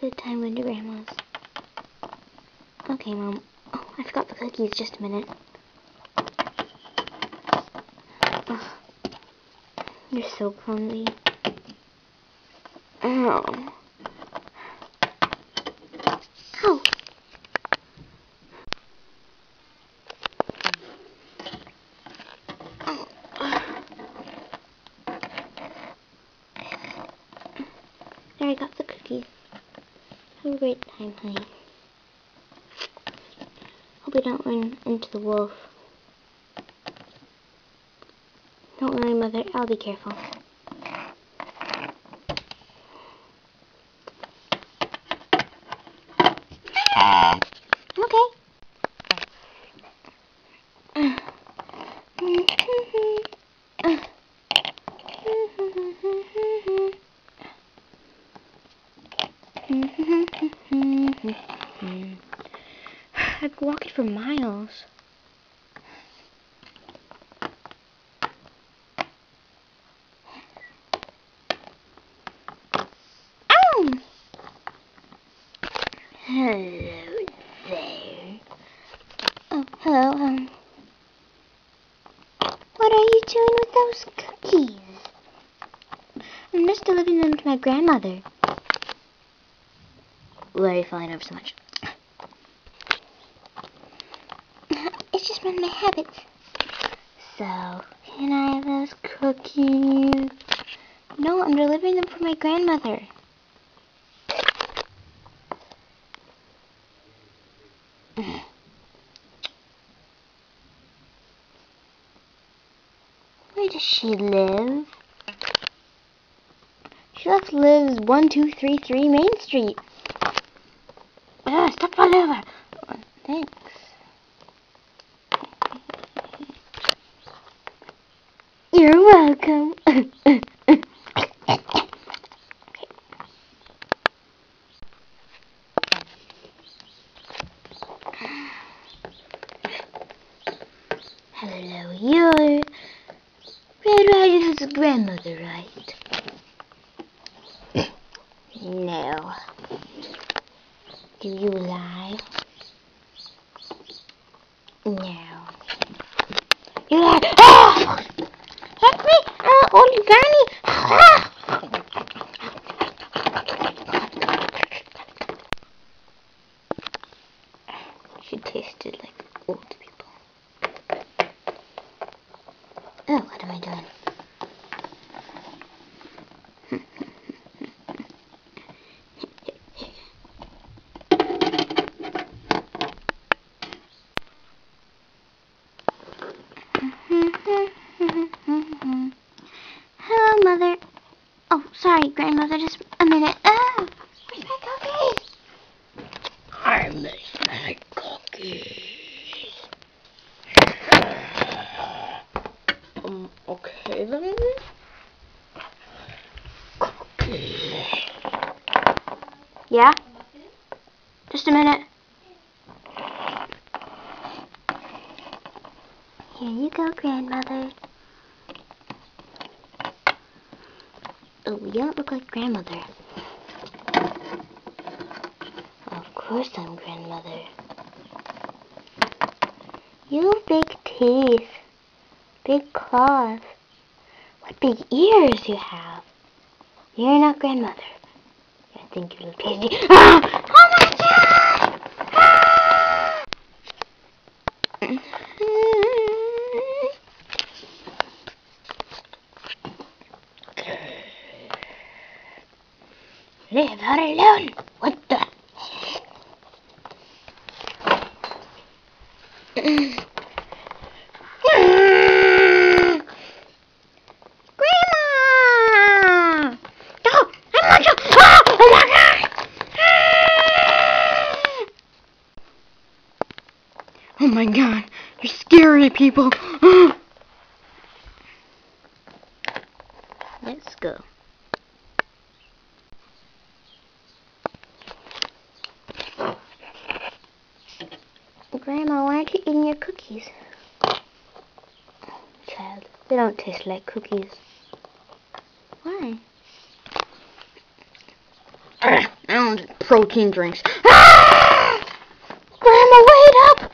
good time going to Grandma's. Okay, Mom. Oh, I forgot the cookies. Just a minute. Oh, you're so clumsy. Oh. Ow. There, I got the cookies. Have a great time, honey. Hope we don't run into the wolf. Don't worry, Mother. I'll be careful. Okay. I've walked for miles. Ow! Hello there. Oh, hello. What are you doing with those cookies? I'm just delivering them to my grandmother. Why are you falling over so much? It's just one of my habits. So, can I have those cookies? No, I'm delivering them for my grandmother. Where does she live? She lives 1233 Main Street. Stop all over. Thanks. You're welcome. Hello, you're Red Riding Hood's grandmother, right? No. Do you lie? No. You lie. Oh! Help me! Old granny! She tasted like old people. Oh, what am I doing? Hello, Mother. Oh, sorry, Grandmother, just a minute. Oh, where's my cookies? I miss my cookies. Okay then. Cookies. Yeah? Just a minute. Here you go, Grandmother. Oh, you don't look like Grandmother. Of course I'm Grandmother. You have big teeth. Big claws. What big ears you have. You're not Grandmother. I think you look tasty. Ah! Oh my God! Ah! Leave her alone. What the? Grandma! No! I'm not sure! Ah! Oh my God! Ah! Oh my God. You're scary people. Let's go. Grandma, why aren't you eating your cookies? Child, they don't taste like cookies. Why? I don't protein drinks. Ah! Grandma, wait up!